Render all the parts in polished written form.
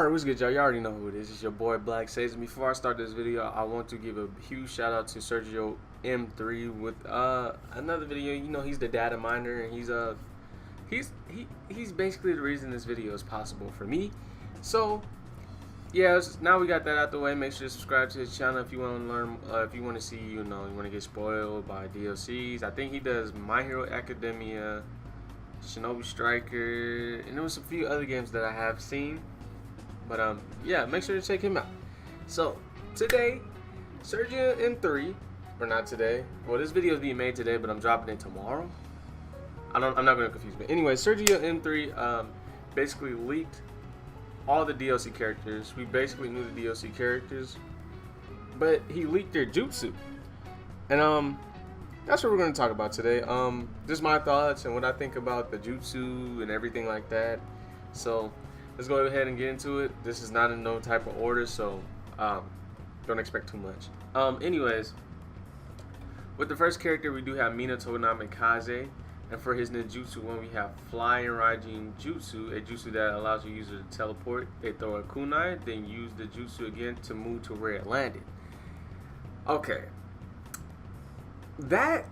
Alright, what's good, y'all? You already know who it is. It's your boy Black Says. Before I start this video, I want to give a huge shout out to Sergio M3 with another video. You know, he's the data miner, and he's basically the reason this video is possible for me. So yeah, now we got that out the way. Make sure to subscribe to his channel if you want to learn, if you want to see, you want to get spoiled by DLCs. I think he does My Hero Academia, Shinobi Striker, and there was a few other games that I have seen. But yeah, make sure to check him out. So today, Sergio M3, or not today. Well, this video is being made today, but I'm dropping it tomorrow. I'm not gonna confuse me. Anyway, Sergio M3 basically leaked all the DLC characters. We basically knew the DLC characters, but he leaked their jutsu, and that's what we're gonna talk about today. Just my thoughts and what I think about the jutsu and everything like that. So let's go ahead and get into it. This is not in no type of order, so don't expect too much. Anyways, with the first character, we do have Minato Namikaze, and for his ninjutsu one, we have Flying Raijin Jutsu, a jutsu that allows your user to teleport. They throw a kunai, then use the jutsu again to move to where it landed. Okay, that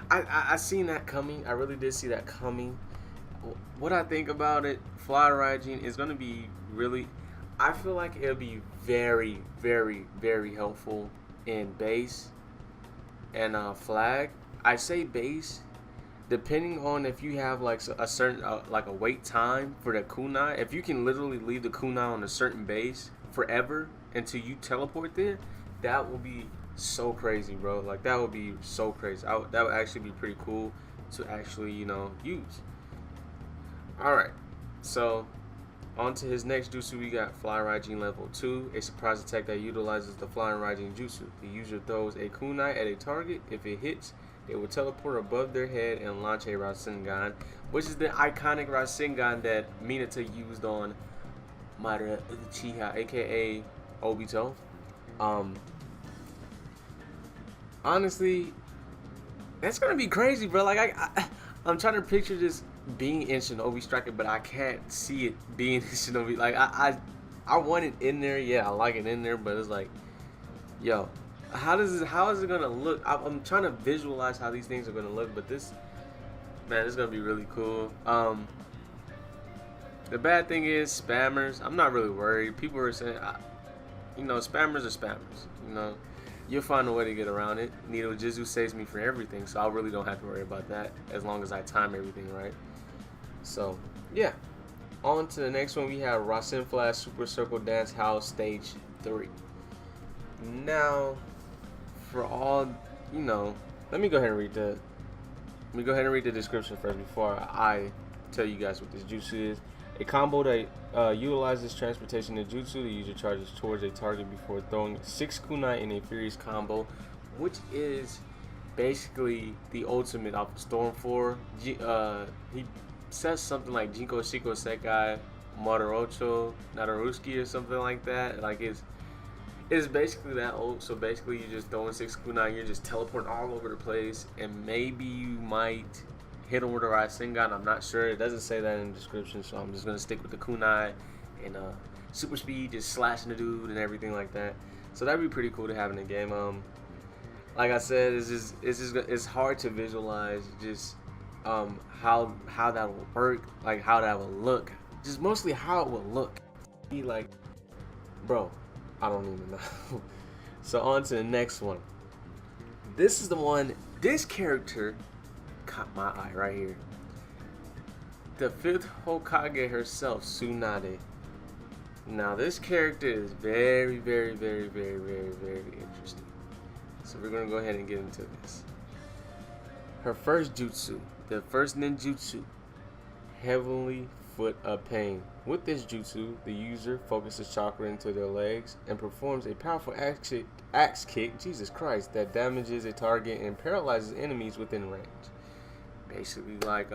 I seen that coming. I really did see that coming. What I think about it, Fly Raijin is going to be really, I feel like it'll be very, very, very helpful in base and flag. I say base, depending on if you have like a certain, like a wait time for the kunai. If you can literally leave the kunai on a certain base forever until you teleport there, that will be so crazy, bro. Like, that would be so crazy. That would actually be pretty cool to actually, use. Alright, so on to his next jutsu, we got Fly Raijin level 2, a surprise attack that utilizes the Flying Raijin jutsu. The user throws a kunai at a target. If it hits, they will teleport above their head and launch a Rasengan, which is the iconic Rasengan that Minato used on Madara Uchiha, aka Obito. Honestly, that's gonna be crazy, bro. Like, I'm trying to picture this being in Shinobi Striker, but I can't see it being in Shinobi. Like, I want it in there. Yeah, I like it in there, but it's like, yo, how is it gonna look? I'm trying to visualize how these things are gonna look, but this is gonna be really cool. The bad thing is spammers. I'm not really worried. People are saying, spammers are spammers. You'll find a way to get around it. Nito Jizu saves me for everything, so I really don't have to worry about that as long as I time everything right. So, yeah. On to the next one, we have Rasen Flash Super Circle Dance House Stage 3. Now, for all, let me go ahead and read the description first before I tell you guys what this jutsu is. A combo that utilizes transportation ninjutsu. The user charges towards a target before throwing 6 kunai in a furious combo, which is basically the ultimate off the Storm 4. He says something like Jinko Shiko Sekai Marurocho Naruski or something like that. Like, it's basically that old. So basically, you're just throwing 6 kunai, you're just teleporting all over the place, and maybe you might hit him with a Rasengan. I'm not sure. It doesn't say that in the description, so I'm just gonna stick with the kunai and super speed, just slashing the dude and everything like that. So that'd be pretty cool to have in the game. Like I said, it's hard to visualize just how that will work, like how that will look, just mostly how it will look. Be like, bro, I don't even know. So on to the next one. This is the one. This character caught my eye right here. The 5th Hokage herself, Tsunade. Now this character is very, very, very, very, very, very interesting. So we're gonna go ahead and get into this. Her first jutsu, the first ninjutsu, Heavenly Foot of Pain. With this jutsu, the user focuses chakra into their legs and performs a powerful axe kick, Jesus Christ, that damages a target and paralyzes enemies within range. Basically like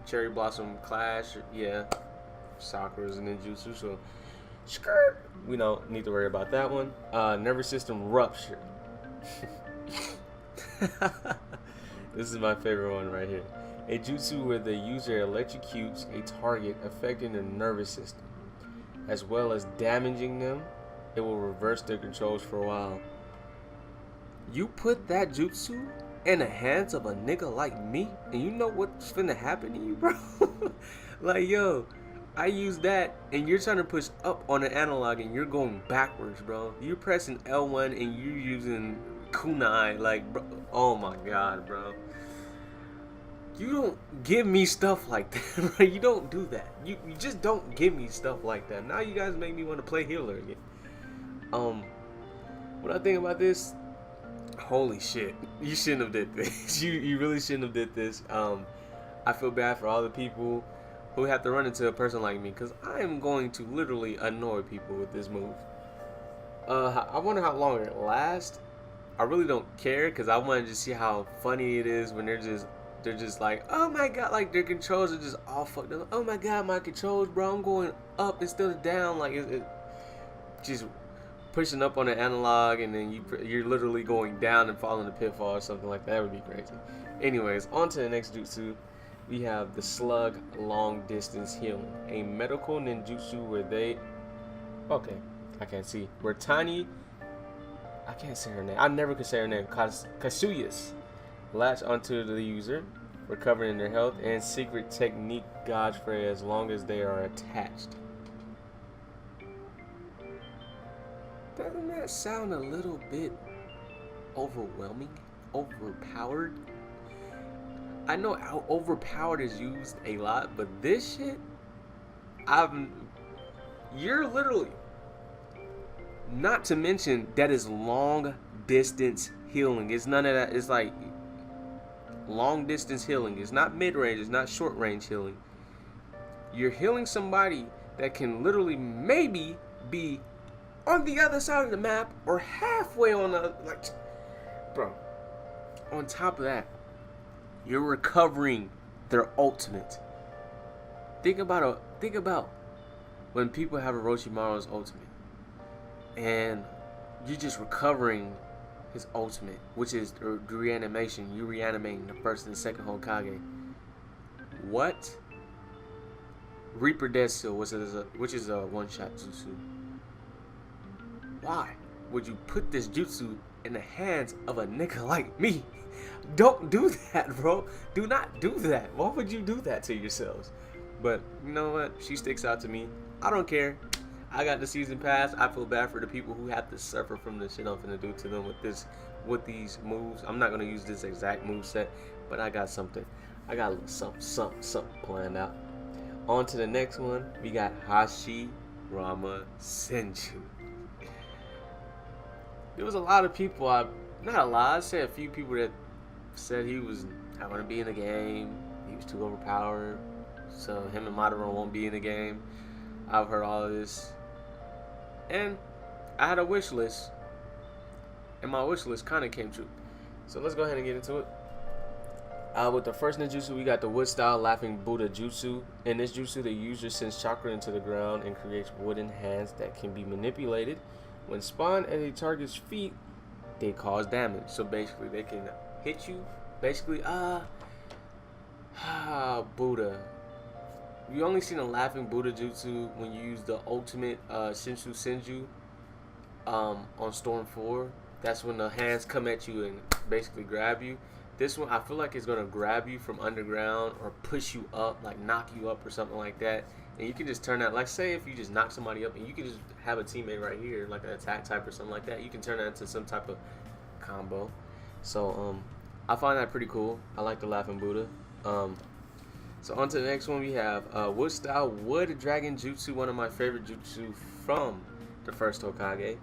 Cherry Blossom Clash, yeah, Sakura's and ninjutsu, so skirt. We don't need to worry about that one. Nervous system rupture. This is my favorite one right here. A jutsu where the user electrocutes a target affecting their nervous system. as well as damaging them, it will reverse their controls for a while. You put that jutsu in the hands of a nigga like me, and you know what's finna happen to you, bro? Like, yo, I use that, and you're trying to push up on an analog, and you're going backwards, bro. You're pressing L1, and you're using kunai, like, bro. Oh my god, bro. You don't give me stuff like that, right? You don't do that. You just don't give me stuff like that. Now you guys make me want to play healer again. What I think about this, holy shit, you shouldn't have did this. You really shouldn't have did this. I feel bad for all the people who have to run into a person like me, because I am going to literally annoy people with this move. I wonder how long it lasts. I really don't care, because I want to just see how funny it is when they're just like, oh my god, like their controls are just all fucked up. Oh my god, my controls, bro, I'm going up instead of down. Like it just pushing up on the analog, and then you're literally going down and falling in the pitfall or something like that. That would be crazy. Anyways, on to the next jutsu. We have the Slug Long Distance Healing, a medical ninjutsu where I can't see. Where tiny, I can't say her name. I never could say her name. Kasuyas latch onto the user, recovering their health, and secret technique gauge for as long as they are attached. Doesn't that sound a little bit overwhelming? Overpowered? I know how overpowered is used a lot, but this shit, you're literally, not to mention that is long distance healing. It's none of that. It's like long distance healing. It's not mid range. It's not short range healing. You're healing somebody that can literally maybe be on the other side of the map or halfway on the, like, bro. On top of that, you're recovering their ultimate. Think about when people have Orochimaru's ultimate, and you're just recovering his ultimate, which is the reanimation. You reanimating the first and second Hokage. What? Reaper Death Seal, which is a one-shot jutsu. Why would you put this jutsu in the hands of a nigga like me? Don't do that, bro. Do not do that. Why would you do that to yourselves? But you know what? She sticks out to me. I don't care. I got the season pass. I feel bad for the people who have to suffer from the shit I'm finna do to them with these moves. I'm not gonna use this exact move set, but I got something. I got a little something planned out. On to the next one. We got Hashirama Senju. There was a lot of people, not a lot, I said a few people that said he was not going to be in the game. He was too overpowered. So him and Madara won't be in the game. I've heard all of this. And I had a wish list. And my wish list kind of came true. So let's go ahead and get into it. With the first ninjutsu, we got the wood style laughing Buddha jutsu. In this jutsu, the user sends chakra into the ground and creates wooden hands that can be manipulated. When spawned at a target's feet, they cause damage. So basically, they can hit you. Basically, Buddha. You only seen a laughing Buddha jutsu when you use the ultimate Shinshu Senju on Storm 4. That's when the hands come at you and basically grab you. This one, I feel like it's gonna grab you from underground or push you up, like knock you up or something like that. And you can just turn that, like say if you just knock somebody up and you can just have a teammate right here, like an attack type or something like that, you can turn that into some type of combo. So I find that pretty cool. I like the laughing Buddha. So on to the next one, we have wood style wood dragon jutsu, one of my favorite jutsu from the first Hokage.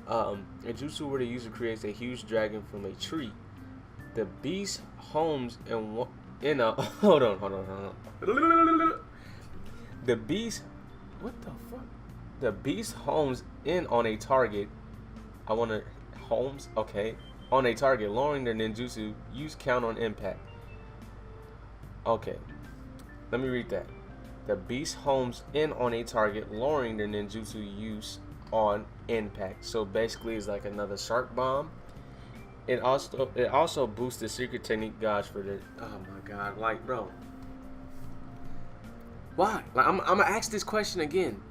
A jutsu where the user creates a huge dragon from a tree. The beast homes in a hold on. The beast, what the fuck? The beast homes in on a target. On a target, lowering their ninjutsu use count on impact. Okay, let me read that. The beast homes in on a target, lowering their ninjutsu use on impact. So basically, it's like another shark bomb. It also boosts the secret technique gauge for the. Oh my god! Like, bro, why? Like, I'm gonna ask this question again.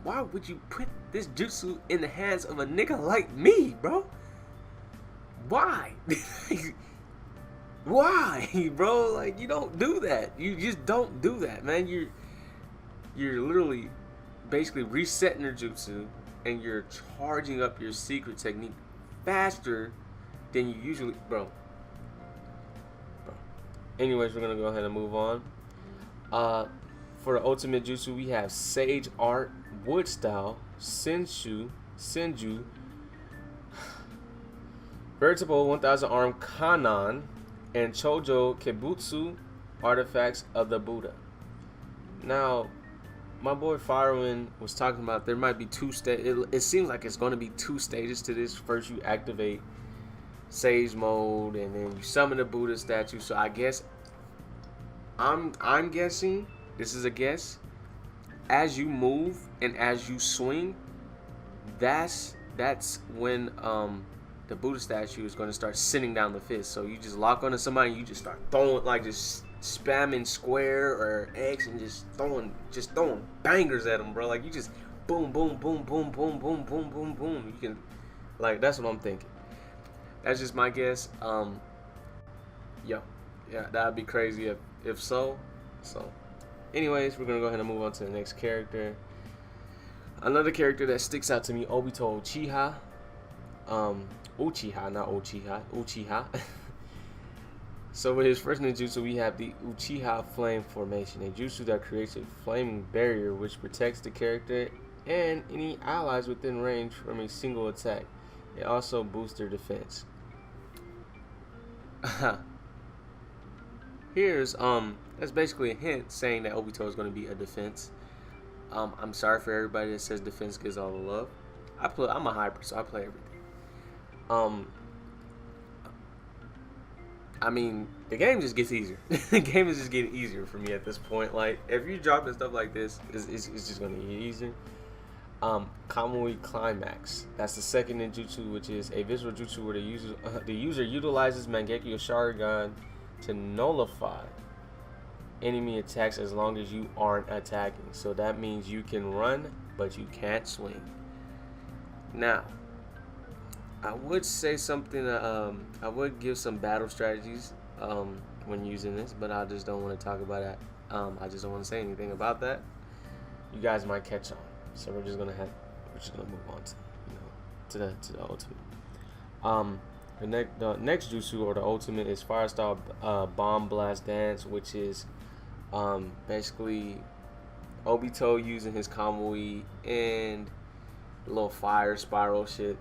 why would you put this jutsu in the hands of a nigga like me, bro? Why? Why, bro? Like, you don't do that. You just don't do that, man. You're literally basically resetting your jutsu, and you're charging up your secret technique faster than you usually, bro. Anyways, we're gonna go ahead and move on. For the ultimate jutsu, we have Sage Art, Wood Style, Senju, Veritable 1000 Arm Kanon, and Chojo Kebutsu, Artifacts of the Buddha. Now, my boy Firewind was talking about there might be two stages. It seems like it's going to be two stages to this. First, you activate Sage mode, and then you summon the Buddha statue. So I guess I'm guessing, this is a guess, as you move and as you swing, that's when the Buddha statue is going to start sending down the fist. So you just lock onto somebody and you just start throwing, like, just spamming square or X and just throwing bangers at them, bro. Like, you just boom, boom, boom, boom, boom, boom, boom, boom, boom. You can, like, that's what I'm thinking. That's just my guess. Yeah, that'd be crazy if so. So, anyways, we're gonna go ahead and move on to the next character. Another character that sticks out to me, Obito Uchiha. Uchiha. So with his first ninjutsu, we have the Uchiha Flame Formation, a jutsu that creates a flaming barrier which protects the character and any allies within range from a single attack. It also boosts their defense. Here's that's basically a hint saying that Obito is going to be a defense. I'm sorry for everybody that says defense gives all the love. I'm a hyper, so I play everything. I mean, the game just gets easier. The game is just getting easier for me at this point. Like, if you're dropping stuff like this, it's just going to get easier. Kamui Climax. That's the second ninjutsu, which is a visual jutsu where the user utilizes Mangekyo Sharingan to nullify enemy attacks as long as you aren't attacking. So that means you can run, but you can't swing. Now, I would say something. I would give some battle strategies when using this, but I just don't want to talk about that. I just don't want to say anything about that. You guys might catch on, so we're just gonna move on to the ultimate. The next jutsu, or the ultimate, is Fire Style Bomb Blast Dance, which is basically Obito using his Kamui and a little fire spiral shit.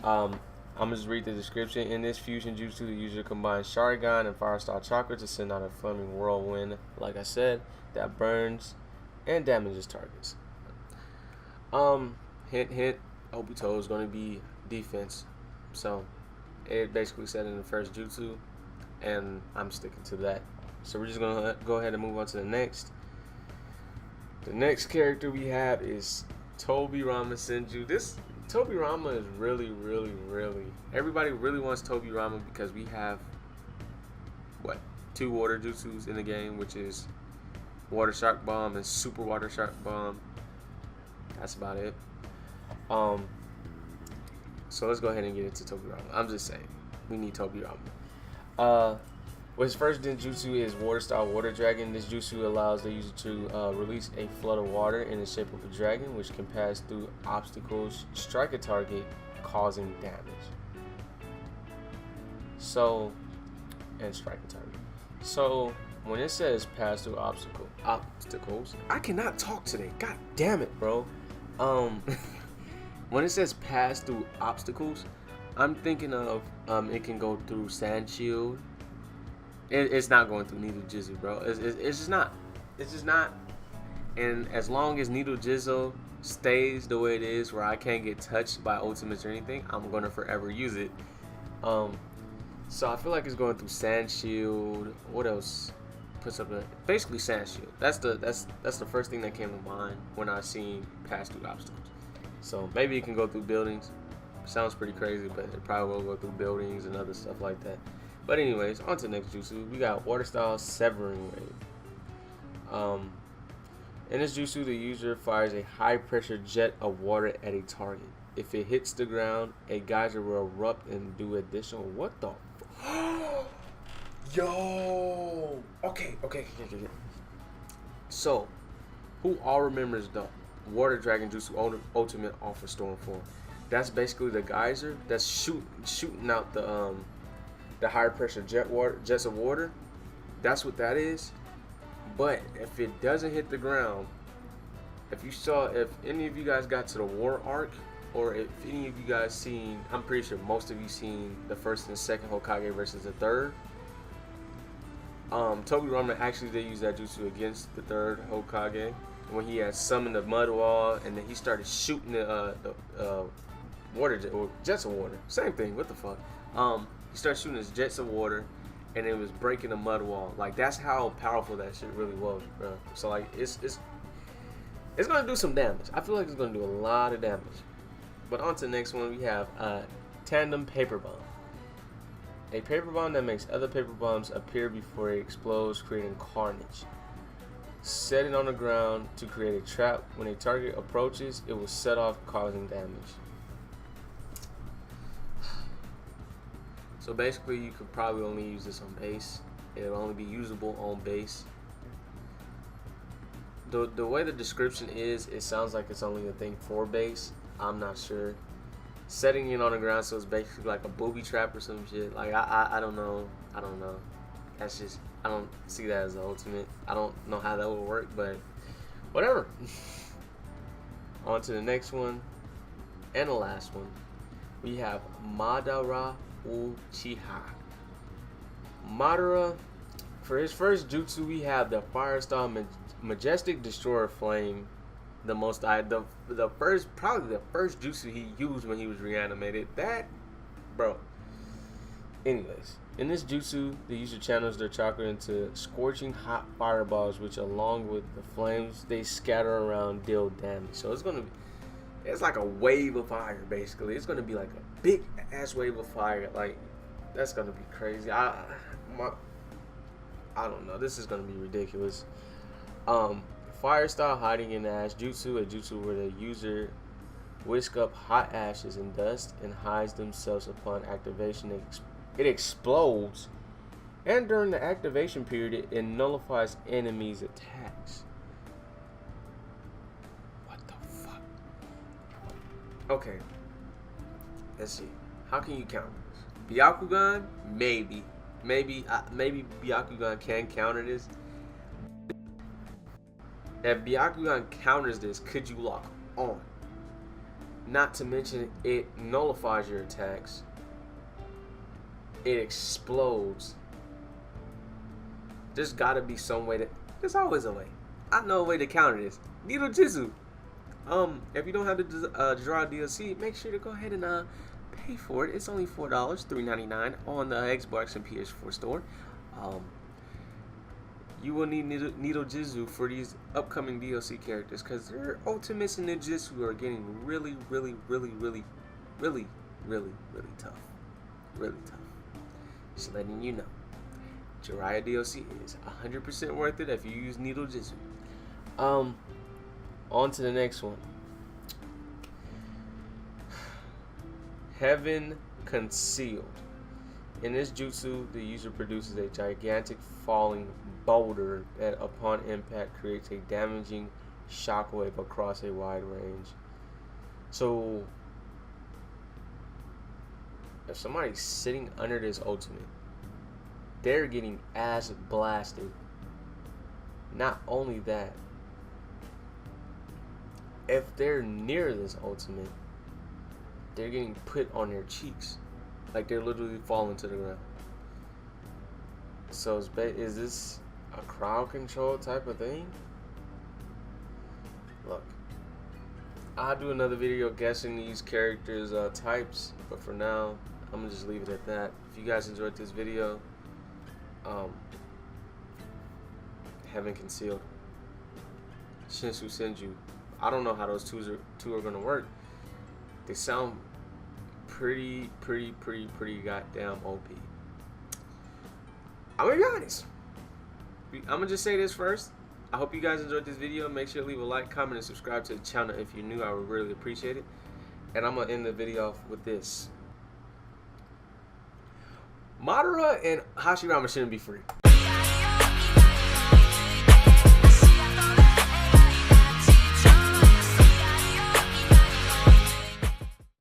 I'm gonna just read the description. In this fusion jutsu, the user combines Sharingan and Fire Style Chakra to send out a flaming whirlwind, like I said, that burns and damages targets. Hint, Obito is gonna be defense. So it basically said in the first jutsu, and I'm sticking to that. So we're just gonna go ahead and move on to the next. The next character we have is Tobirama Senju. This Tobirama is really, everybody really wants Tobirama because we have two water jutsus in the game, which is Water Shark Bomb and Super Water Shark Bomb. That's about it. So let's go ahead and get into Tobirama. I'm just saying, we need Tobirama. His first ninjutsu is Water Style Water Dragon. This jutsu allows the user to release a flood of water in the shape of a dragon, which can pass through obstacles, strike a target, causing damage. And strike a target. So when it says pass through obstacles, I cannot talk today. God damn it, bro. When it says pass through obstacles, I'm thinking of it can go through Sand Shield. It's not going through Needle Jizzle, bro. It's just not. It's just not. And as long as Needle Jizzle stays the way it is, where I can't get touched by ultimates or anything, I'm gonna forever use it. So I feel like it's going through Sand Shield. What else puts up basically Sand Shield. That's the first thing that came to mind when I seen pass through obstacles. So maybe it can go through buildings. Sounds pretty crazy, but it probably will go through buildings and other stuff like that. But anyways, on to the next jutsu. We got Water Style Severing Wave. In this jutsu, the user fires a high-pressure jet of water at a target. If it hits the ground, a geyser will erupt and do additional. What the? Yo. Okay. So, who all remembers the Water Dragon Jutsu Ultimate Alpha Storm form? That's basically the geyser that's shooting out the high-pressure jets of water. That's what that is. But if it doesn't hit the ground, if any of you guys got to the war arc, or if any of you guys seen, I'm pretty sure most of you seen the first and second Hokage versus the third. Tobirama actually did use that jutsu against the third Hokage when he had summoned the mud wall, and then he started shooting the jets of water. Same thing. What the fuck? He started shooting his jets of water, and it was breaking the mud wall. Like, that's how powerful that shit really was, bro. So like, it's gonna do some damage. I feel like it's gonna do a lot of damage. But on to the next one, we have tandem paper bomb. A paper bomb that makes other paper bombs appear before it explodes, creating carnage. Set it on the ground to create a trap. When a target approaches, it will set off, causing damage. So basically, you could probably only use this on base. It'll only be usable on base. The way the description is, it sounds like it's only a thing for base. I'm not sure. Setting it on the ground, so it's basically like a booby trap or some shit. Like, I don't know. That's just, I don't see that as the ultimate. I don't know how that would work, but whatever. On to the next one and the last one. We have Madara Uchiha. Madara, for his first jutsu, we have the Fire Style Majestic Destroyer Flame. Probably the first jutsu he used when he was reanimated. That, bro. Anyways, in this jutsu, the user channels their chakra into scorching hot fireballs, which, along with the flames they scatter around, deal damage. So it's like a wave of fire, basically. It's gonna be like a big ass wave of fire. Like, that's gonna be crazy. I don't know. This is gonna be ridiculous. Fire style hiding in ash jutsu, a jutsu where the user whisk up hot ashes and dust and hides themselves upon activation. It explodes, and during the activation period, it nullifies enemies' attacks. What the fuck? Okay, let's see. How can you counter this? Byakugan? Maybe Byakugan can counter this. If Byakugan counters this, could you lock on? Not to mention, it nullifies your attacks. It explodes. There's gotta be some way there's always a way. I know a way to counter this. Needle Jitsu. If you don't have the Draw DLC, make sure to go ahead and pay for it. It's only $4, $3.99 on the Xbox and PS4 store. You will need Needle Jitsu for these upcoming DLC characters, because their ultimates and ninjutsu are getting really tough. Really tough. Just letting you know. Jiraiya DLC is 100% worth it if you use Needle Jitsu. On to the next one. Heaven Concealed. In this jutsu, the user produces a gigantic falling boulder that, upon impact, creates a damaging shockwave across a wide range. So, if somebody's sitting under this ultimate, they're getting ass blasted. Not only that, if they're near this ultimate, they're getting put on their cheeks. Like, they're literally falling to the ground. So is this a crowd control type of thing? Look, I'll do another video guessing these characters' types, but for now, I'm gonna just leave it at that. If you guys enjoyed this video, Heaven Concealed, Shinsu Senju. I don't know how those two are gonna work. They sound pretty goddamn OP. I'm gonna be honest. I'm gonna just say this first. I hope you guys enjoyed this video. Make sure to leave a like, comment, and subscribe to the channel if you're new. I would really appreciate it. And I'm going to end the video off with this. Madara and Hashirama shouldn't be free.